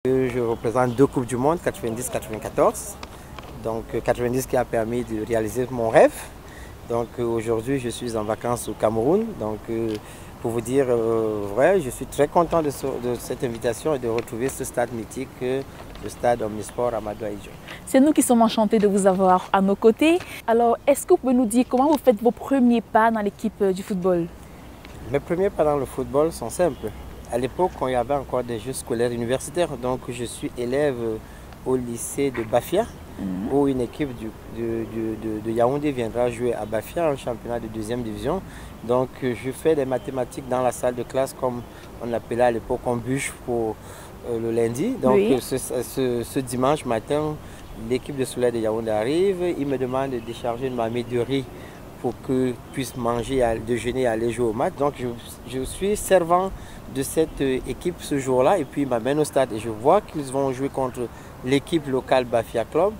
Je représente deux Coupes du Monde, 90-94. Donc 90 qui a permis de réaliser mon rêve. Donc aujourd'hui je suis en vacances au Cameroun. Donc pour vous dire vrai, je suis très content de cette invitation et de retrouver ce stade mythique, le stade Omnisport Amadou Ahidjo. C'est nous qui sommes enchantés de vous avoir à nos côtés. Alors est-ce que vous pouvez nous dire comment vous faites vos premiers pas dans l'équipe du football? Mes premiers pas dans le football sont simples. À l'époque, quand il y avait encore des jeux scolaires universitaires, donc je suis élève au lycée de Bafia, où une équipe de Yaoundé viendra jouer à Bafia, un championnat de deuxième division. Donc je fais des mathématiques dans la salle de classe, comme on appelait à l'époque en bûche pour le lundi. Donc oui. ce dimanche matin, l'équipe de Soleil de Yaoundé arrive, il me demande de décharger une marmite de riz pour que puisse manger, déjeuner et aller jouer au match. Donc je suis servant de cette équipe ce jour-là et puis il m'amène au stade et je vois qu'ils vont jouer contre l'équipe locale Bafia Club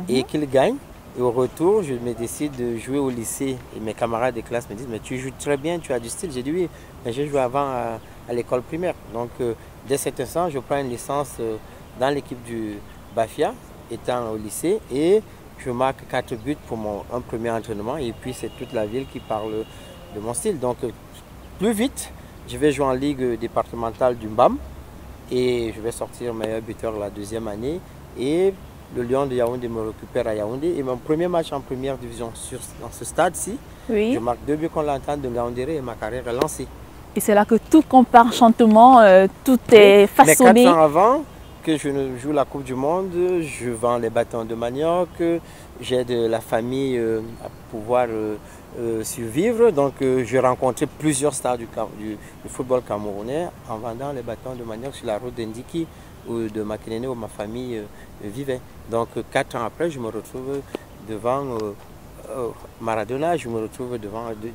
et qu'ils gagnent. Et au retour, je me décide de jouer au lycée et mes camarades de classe me disent « mais tu joues très bien, tu as du style ». J'ai dit « oui, mais j'ai joué avant à l'école primaire ». Donc dès cet instant, je prends une licence dans l'équipe du Bafia, étant au lycée, et je marque 4 buts pour un premier entraînement et puis c'est toute la ville qui parle de mon style. Donc plus vite, je vais jouer en ligue départementale du Mbam et je vais sortir meilleur buteur la deuxième année et le Lion de Yaoundé me récupère à Yaoundé et mon premier match en première division dans ce stade-ci, je marque 2 buts contre l'entente de Yaoundé et ma carrière est lancée. Et c'est là que tout compte enchantement, tout est façonné. Mais 4 ans avant que je ne joue la Coupe du Monde, je vends les bâtons de manioc, j'aide la famille à pouvoir survivre. Donc j'ai rencontré plusieurs stars du football camerounais en vendant les bâtons de manioc sur la route d'Indiki ou de Makinéné où ma famille vivait. Donc 4 ans après, je me retrouve devant Maradona, je me retrouve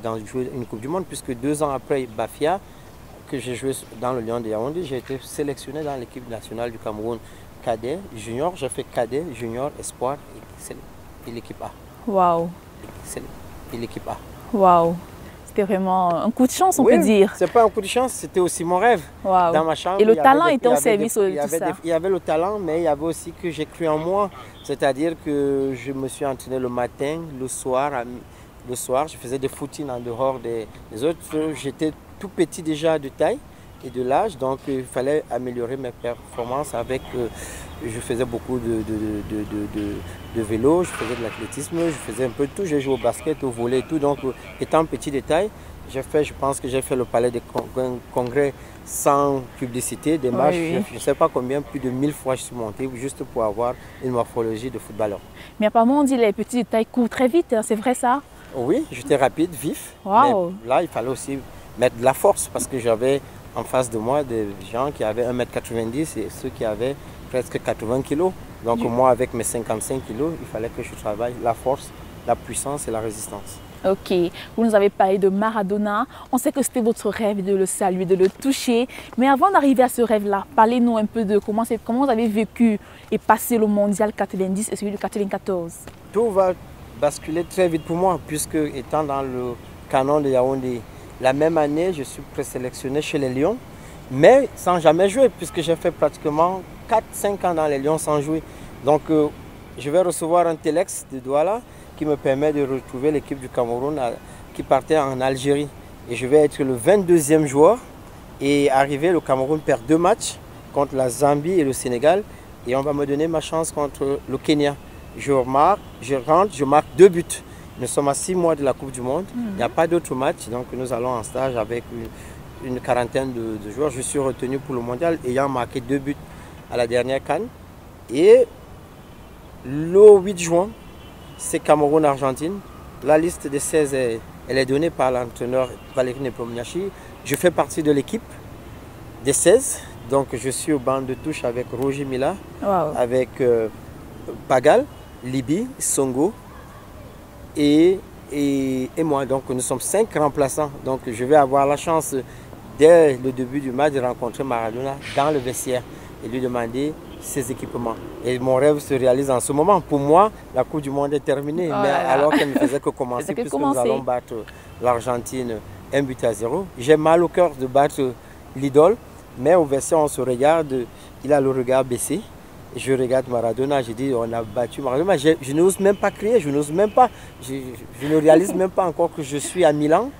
dans une Coupe du Monde puisque 2 ans après Bafia, que j'ai joué dans le Lion de Yaoundé, j'ai été sélectionné dans l'équipe nationale du Cameroun cadet, junior, j'ai fait cadet, junior, espoir et l'équipe A. Waouh! Et l'équipe A. Waouh! C'était vraiment un coup de chance, on peut dire. C'est pas un coup de chance, c'était aussi mon rêve. Wow. Dans ma chambre. Et le talent était au service de tout ça. Il y avait le talent, mais il y avait aussi que j'ai cru en moi. C'est-à-dire que je me suis entraîné le matin, le soir, je faisais des footings en dehors des autres. J'étais tout petit déjà de taille et de l'âge, donc il fallait améliorer mes performances avec, je faisais beaucoup de vélo, je faisais de l'athlétisme, je faisais un peu de tout, j'ai joué au basket, au volley et tout, donc étant petit de taille, je pense que j'ai fait le palais des congrès sans publicité, des matchs, je ne sais pas combien, plus de 1000 fois je suis monté juste pour avoir une morphologie de footballeur. Mais apparemment on dit les petits de taille courent très vite, hein, c'est vrai ça? Oui, j'étais rapide, vif, wow. Mais là il fallait aussi mettre de la force parce que j'avais en face de moi des gens qui avaient 1m90 et ceux qui avaient presque 80 kg. Donc moi avec mes 55 kg, il fallait que je travaille la force, la puissance et la résistance. Ok, vous nous avez parlé de Maradona, on sait que c'était votre rêve de le saluer, de le toucher. Mais avant d'arriver à ce rêve-là, parlez-nous un peu de comment vous avez vécu et passé le mondial 90 et celui de 94. Tout va basculer très vite pour moi puisque étant dans le canon de Yaoundé, la même année, je suis présélectionné chez les Lions, mais sans jamais jouer, puisque j'ai fait pratiquement 4-5 ans dans les Lions sans jouer. Donc, je vais recevoir un téléx de Douala qui me permet de retrouver l'équipe du Cameroun qui partait en Algérie. Et je vais être le 22e joueur. Et arrivé, le Cameroun perd 2 matchs contre la Zambie et le Sénégal. Et on va me donner ma chance contre le Kenya. Je rentre, je marque 2 buts. Nous sommes à 6 mois de la Coupe du Monde. Il n'y a pas d'autres matchs. Donc nous allons en stage avec une quarantaine de joueurs. Je suis retenu pour le mondial ayant marqué 2 buts à la dernière CAN. Et le 8 juin, c'est Cameroun-Argentine. La liste des 16, elle est donnée par l'entraîneur Valérie Nepomniachtchi. Je fais partie de l'équipe des 16. Donc je suis au banc de touche avec Roger Mila, avec Pagal, Libi, Songo. Et moi, donc nous sommes 5 remplaçants. Donc je vais avoir la chance dès le début du match de rencontrer Maradona dans le vestiaire et lui demander ses équipements. Et mon rêve se réalise en ce moment. Pour moi, la Coupe du Monde est terminée, mais alors qu'elle ne faisait que commencer, puisque nous allons battre l'Argentine 1-0. J'ai mal au cœur de battre l'idole, Mais au verset, on se regarde, il a le regard baissé. Je regarde Maradona, je dis on a battu Maradona. Je n'ose même pas crier, je n'ose même pas. Je ne réalise même pas encore que je suis à Milan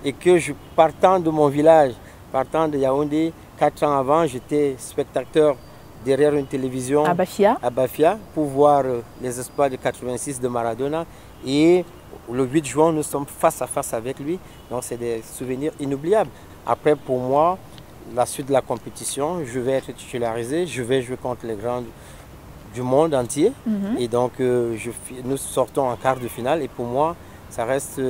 et que partant de mon village, partant de Yaoundé, 4 ans avant, j'étais spectateur derrière une télévision à Bafia pour voir les espoirs de 86 de Maradona. Et le 8 juin, nous sommes face à face avec lui. Donc c'est des souvenirs inoubliables. Après, pour moi, la suite de la compétition, je vais être titularisé, je vais jouer contre les grands du monde entier. Et donc, nous sortons en quart de finale. Et pour moi, ça reste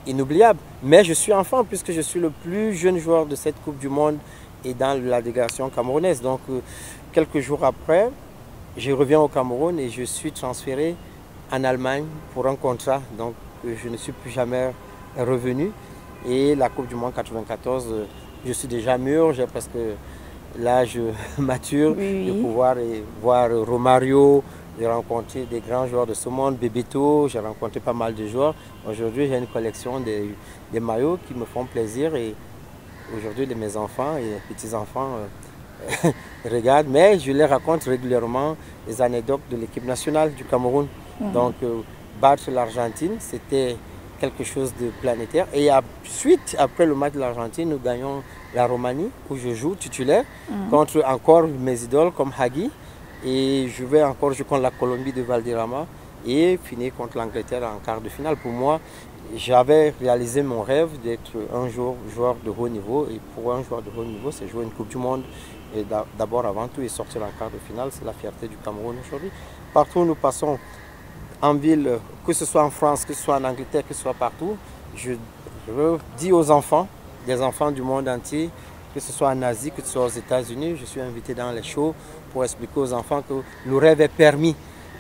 inoubliable. Mais je suis enfant puisque je suis le plus jeune joueur de cette Coupe du Monde et dans la délégation camerounaise. Donc, quelques jours après, je reviens au Cameroun et je suis transféré en Allemagne pour un contrat. Donc, je ne suis plus jamais revenu. Et la Coupe du Monde 94, je suis déjà mûr, j'ai presque l'âge mature de pouvoir voir Romario, j'ai rencontré des grands joueurs de ce monde, Bebeto, j'ai rencontré pas mal de joueurs. Aujourd'hui, j'ai une collection des maillots qui me font plaisir et aujourd'hui, mes enfants et petits-enfants regardent, mais je les raconte régulièrement les anecdotes de l'équipe nationale du Cameroun. Donc, battre l'Argentine, c'était quelque chose de planétaire. Et ensuite, après le match de l'Argentine, nous gagnons la Roumanie, où je joue titulaire, contre encore mes idoles comme Hagi. Et je vais encore jouer contre la Colombie de Valderrama et finir contre l'Angleterre en quart de finale. Pour moi, j'avais réalisé mon rêve d'être un jour joueur de haut niveau. Et pour un joueur de haut niveau, c'est jouer une Coupe du Monde. Et d'abord, avant tout, et sortir en quart de finale, c'est la fierté du Cameroun aujourd'hui. Partout où nous passons, en ville, que ce soit en France, que ce soit en Angleterre, que ce soit partout, je dis aux enfants, des enfants du monde entier, que ce soit en Asie, que ce soit aux États-Unis, je suis invité dans les shows pour expliquer aux enfants que le rêve est permis.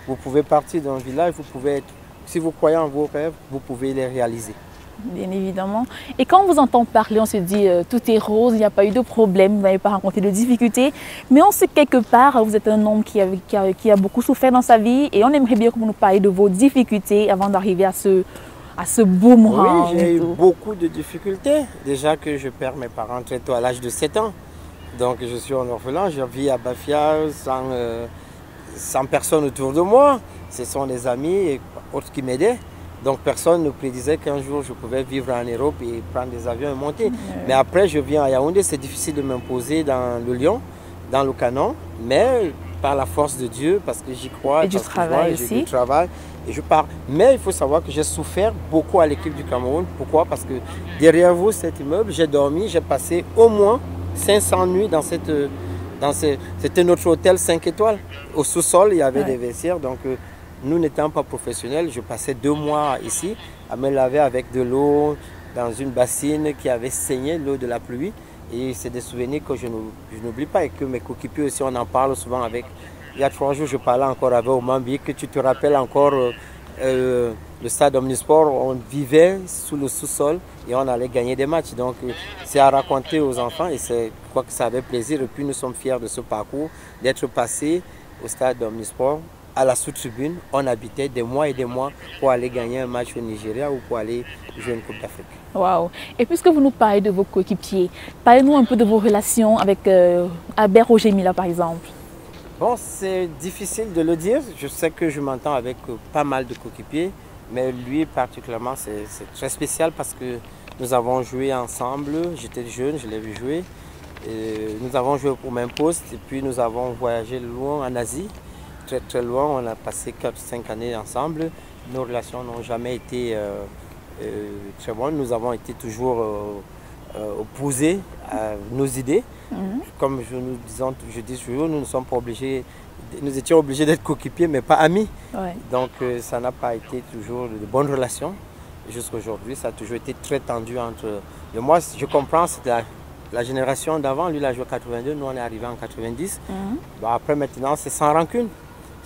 Vous pouvez partir d'un village, vous pouvez être, si vous croyez en vos rêves, vous pouvez les réaliser. Bien évidemment. Et quand on vous entend parler, on se dit tout est rose, il n'y a pas eu de problème, vous n'avez pas rencontré de difficultés. Mais on sait quelque part, vous êtes un homme qui a beaucoup souffert dans sa vie et on aimerait bien que vous nous parliez de vos difficultés avant d'arriver à ce beau moment. Oui, j'ai eu beaucoup de difficultés. Déjà que je perds mes parents très tôt à l'âge de 7 ans. Donc je suis un orphelin, je vis à Bafia sans personne autour de moi. Ce sont des amis et autres qui m'aidaient. Donc personne ne prédisait qu'un jour je pouvais vivre en Europe et prendre des avions et monter. Mais après je viens à Yaoundé, c'est difficile de m'imposer dans le lion, dans le canon, mais par la force de Dieu, parce que j'y crois, et du travail aussi. J'ai du travail et je pars. Mais il faut savoir que j'ai souffert beaucoup à l'équipe du Cameroun. Pourquoi? Parce que derrière vous, cet immeuble, j'ai dormi, j'ai passé au moins 500 nuits dans c'était notre hôtel 5 étoiles. Au sous-sol, il y avait des vestiaires, donc nous n'étant pas professionnels, je passais 2 mois ici à me laver avec de l'eau dans une bassine qui avait saigné, l'eau de la pluie. Et c'est des souvenirs que je n'oublie pas et que mes coéquipiers aussi, on en parle souvent avec. Il y a 3 jours, je parlais encore avec Omambi, que tu te rappelles encore le stade Omnisport, on vivait sous le sous-sol et on allait gagner des matchs. Donc c'est à raconter aux enfants et je crois que ça avait plaisir. Et puis nous sommes fiers de ce parcours, d'être passé au stade Omnisport. À la sous-tribune, on habitait des mois et des mois pour aller gagner un match au Nigeria ou pour aller jouer une Coupe d'Afrique. Waouh! Et puisque vous nous parlez de vos coéquipiers, parlez-nous un peu de vos relations avec Albert Roger Mila par exemple. Bon, c'est difficile de le dire. Je sais que je m'entends avec pas mal de coéquipiers, mais lui particulièrement, c'est très spécial parce que nous avons joué ensemble. J'étais jeune, je l'ai vu jouer. Et nous avons joué au même poste et puis nous avons voyagé loin en Asie. Très très loin, on a passé 4-5 années ensemble. Nos relations n'ont jamais été très bonnes. Nous avons été toujours opposés à nos idées. Comme je dis toujours, nous ne sommes pas obligés, nous étions obligés d'être coéquipiers, mais pas amis. Donc ça n'a pas été toujours de bonnes relations. Jusqu'à aujourd'hui, ça a toujours été très tendu entre. Et moi, je comprends, c'était la génération d'avant. Lui, il a joué en 82, nous on est arrivé en 90. Bon, après, maintenant, c'est sans rancune.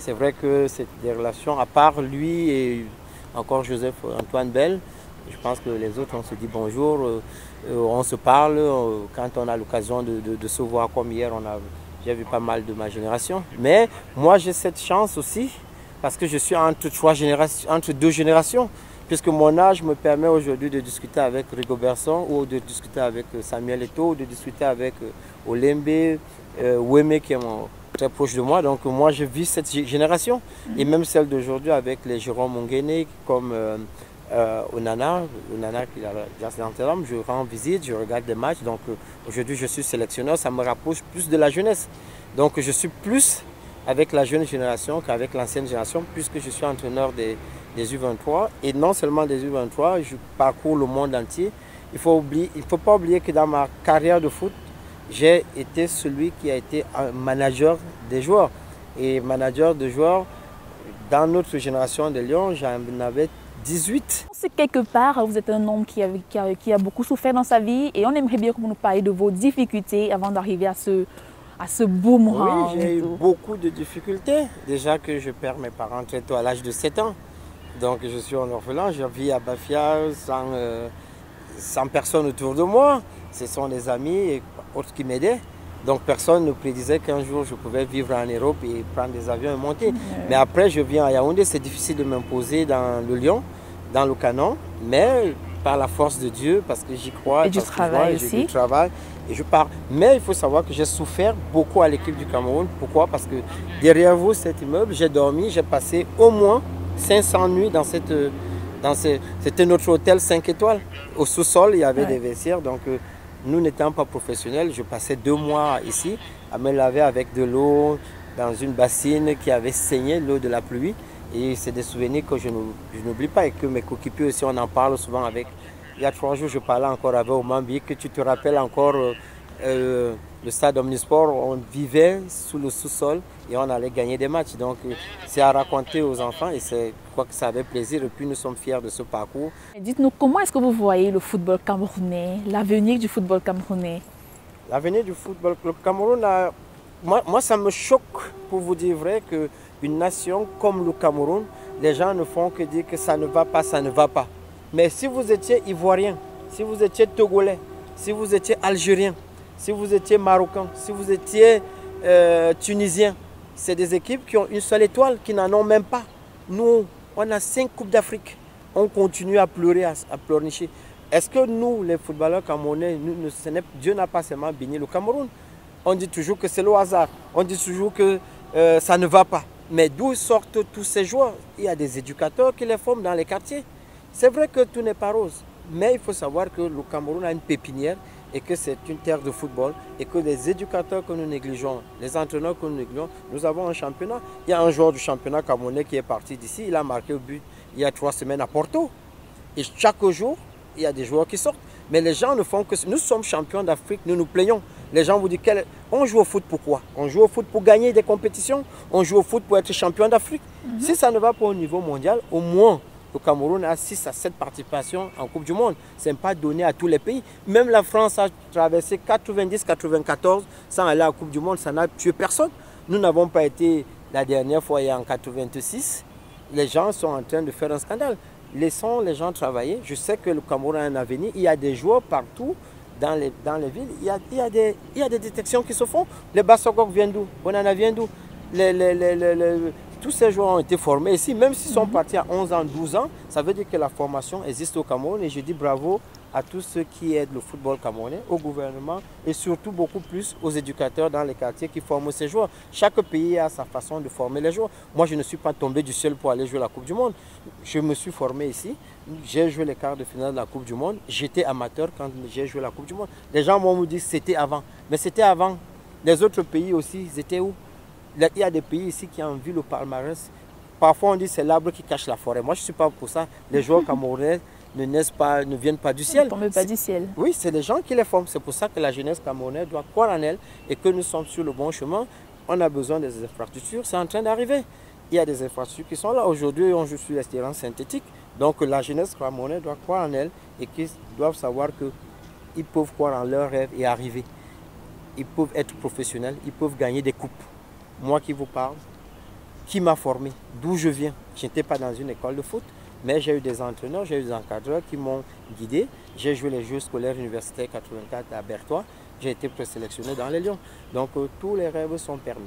C'est vrai que c'est des relations, à part lui et encore Joseph Antoine Bell, je pense que les autres, on se dit bonjour, on se parle, quand on a l'occasion de se voir comme hier, j'ai vu pas mal de ma génération. Mais moi, j'ai cette chance aussi, parce que je suis entre 2 générations. puisque mon âge me permet aujourd'hui de discuter avec Rigobertson ou de discuter avec Samuel Eto'o, ou de discuter avec Olembe, Weme qui est très proche de moi. Donc moi je vis cette génération et même celle d'aujourd'hui avec les Jérôme Mongene comme Onana qui a la je rends visite, je regarde des matchs. Donc aujourd'hui je suis sélectionneur, ça me rapproche plus de la jeunesse. Donc je suis plus avec la jeune génération qu'avec l'ancienne génération puisque je suis entraîneur des U23 et non seulement des U23, je parcours le monde entier. Il ne faut pas oublier que dans ma carrière de foot, j'ai été celui qui a été un manager des joueurs. Et manager de joueurs, dans notre génération de Lyon, j'en avais 18. C'est quelque part, vous êtes un homme qui a beaucoup souffert dans sa vie et on aimerait bien que vous nous parliez de vos difficultés avant d'arriver à ce beau moment. Oui, j'ai eu beaucoup de difficultés. Déjà que je perds mes parents très tôt à l'âge de 7 ans. Donc je suis un orphelin, je vis à Bafia sans personne autour de moi. Ce sont des amis et autres qui m'aidaient. Donc personne ne prédisait qu'un jour je pouvais vivre en Europe et prendre des avions et monter. Mais après je viens à Yaoundé, c'est difficile de m'imposer dans le Lyon, dans le canon. Mais par la force de Dieu, parce que j'y crois. Et du travail aussi. Du travail et je pars. Mais il faut savoir que j'ai souffert beaucoup à l'équipe du Cameroun. Pourquoi? Parce que derrière vous, cet immeuble, j'ai dormi, j'ai passé au moins 500 nuits dans c'était notre hôtel 5 étoiles. Au sous-sol, il y avait des vestiaires. Donc, nous n'étant pas professionnels, je passais 2 mois ici à me laver avec de l'eau dans une bassine qui avait saigné, l'eau de la pluie. Et c'est des souvenirs que je n'oublie pas et que mes coéquipiers aussi, on en parle souvent avec. Il y a 3 jours, je parlais encore avec Omambi, que tu te rappelles encore le stade Omnisport, on vivait sous le sous-sol et on allait gagner des matchs. Donc c'est à raconter aux enfants et je crois que ça avait plaisir et puis nous sommes fiers de ce parcours. Dites-nous, comment est-ce que vous voyez le football camerounais, l'avenir du football camerounais? L'avenir du football Cameroun, moi ça me choque pour vous dire vrai qu'une nation comme le Cameroun, les gens ne font que dire que ça ne va pas, ça ne va pas. Mais si vous étiez Ivoirien, si vous étiez Togolais, si vous étiez Algérien, si vous étiez Marocain, si vous étiez Tunisien, c'est des équipes qui ont une seule étoile, qui n'en ont même pas. Nous, on a 5 Coupes d'Afrique. On continue à pleurer, à pleurnicher. Est-ce que nous, les footballeurs camerounais, Dieu n'a pas seulement béni le Cameroun? On dit toujours que c'est le hasard. On dit toujours que ça ne va pas. Mais d'où sortent tous ces joueurs? Il y a des éducateurs qui les forment dans les quartiers. C'est vrai que tout n'est pas rose, mais il faut savoir que le Cameroun a une pépinière et que c'est une terre de football et que les éducateurs que nous négligeons, les entraîneurs que nous négligeons, nous avons un championnat. Il y a un joueur du championnat camerounais qui est parti d'ici, il a marqué au but il y a 3 semaines à Porto. Et chaque jour, il y a des joueurs qui sortent. Mais les gens ne font que... Nous sommes champions d'Afrique, nous nous plaignons. Les gens vous disent, on joue au foot pourquoi? On joue au foot pour gagner des compétitions, on joue au foot pour être champion d'Afrique. Si ça ne va pas au niveau mondial, au moins... Le Cameroun a 6 à 7 participations en Coupe du Monde. Ce n'est pas donné à tous les pays. Même la France a traversé 90-94 sans aller à la Coupe du Monde. Ça n'a tué personne. Nous n'avons pas été la dernière fois en 86. Les gens sont en train de faire un scandale. Laissons les gens travailler. Je sais que le Cameroun a un avenir. Il y a des joueurs partout dans les villes. Il y a des détections qui se font. Les Bassokok viennent d'où? Onana vient d'où? Tous ces joueurs ont été formés ici, même s'ils sont partis à 11 ans, 12 ans, ça veut dire que la formation existe au Cameroun et je dis bravo à tous ceux qui aident le football camerounais, au gouvernement et surtout beaucoup plus aux éducateurs dans les quartiers qui forment ces joueurs. Chaque pays a sa façon de former les joueurs. Moi, je ne suis pas tombé du ciel pour aller jouer la Coupe du Monde. Je me suis formé ici, j'ai joué les quarts de finale de la Coupe du Monde, j'étais amateur quand j'ai joué la Coupe du Monde. Les gens vont me dire que c'était avant, mais c'était avant. Les autres pays aussi, ils étaient où? Il y a des pays ici qui ont vu le palmarès. Parfois on dit que c'est l'arbre qui cache la forêt. Moi je ne suis pas pour ça. Les joueurs camerounais ne viennent pas du ciel. Ils ne tombent pas du ciel. Oui, c'est les gens qui les forment. C'est pour ça que la jeunesse camerounaise doit croire en elle et que nous sommes sur le bon chemin. On a besoin des infrastructures. C'est en train d'arriver. Il y a des infrastructures qui sont là. Aujourd'hui, on joue sur les terrains synthétiques. Donc la jeunesse camerounaise doit croire en elle et qu'ils doivent savoir qu'ils peuvent croire en leurs rêves et arriver. Ils peuvent être professionnels. Ils peuvent gagner des coupes. Moi qui vous parle, qui m'a formé, d'où je viens. Je n'étais pas dans une école de foot, mais j'ai eu des entraîneurs, j'ai eu des encadreurs qui m'ont guidé. J'ai joué les Jeux scolaires universitaires 84 à Berthois. J'ai été présélectionné dans les Lions. Donc tous les rêves sont permis.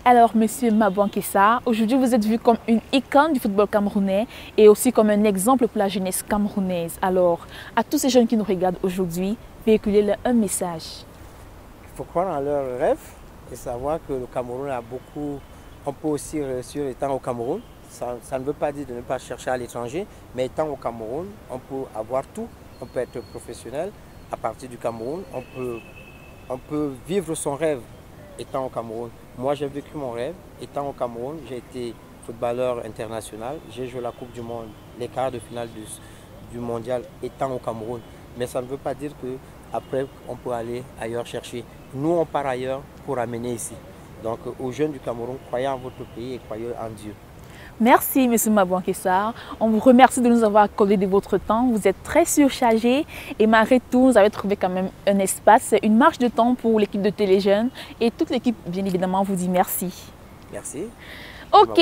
Alors, Monsieur Mabouankessa, aujourd'hui vous êtes vu comme une icône du football camerounais et aussi comme un exemple pour la jeunesse camerounaise. Alors, à tous ces jeunes qui nous regardent aujourd'hui, véhiculez-leur un message. Il faut croire en leurs rêves et savoir que le Cameroun a beaucoup. On peut aussi réussir étant au Cameroun. Ça ne veut pas dire de ne pas chercher à l'étranger, mais étant au Cameroun, on peut avoir tout. On peut être professionnel à partir du Cameroun. On peut vivre son rêve étant au Cameroun. Moi, j'ai vécu mon rêve étant au Cameroun. J'ai été footballeur international. J'ai joué la Coupe du Monde, les quarts de finale du mondial étant au Cameroun. Mais ça ne veut pas dire qu'après, on peut aller ailleurs chercher. Nous, on part ailleurs pour amener ici. Donc, aux jeunes du Cameroun, croyez en votre pays et croyez en Dieu. Merci, M. Mabouankessa. On vous remercie de nous avoir accordé de votre temps. Vous êtes très surchargé et malgré tout, vous avez trouvé quand même un espace, une marge de temps pour l'équipe de Téléjeunes. Et toute l'équipe, bien évidemment, vous dit merci. Merci. Ok.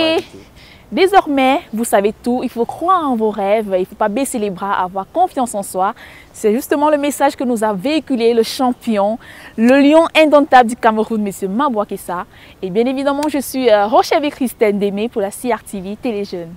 Désormais, vous savez tout, il faut croire en vos rêves, il ne faut pas baisser les bras, avoir confiance en soi. C'est justement le message que nous a véhiculé le champion, le lion indomptable du Cameroun, M. Mabouankessa. Et bien évidemment, je suis Rochelle Christine Démé pour la CRTV Téléjeunes.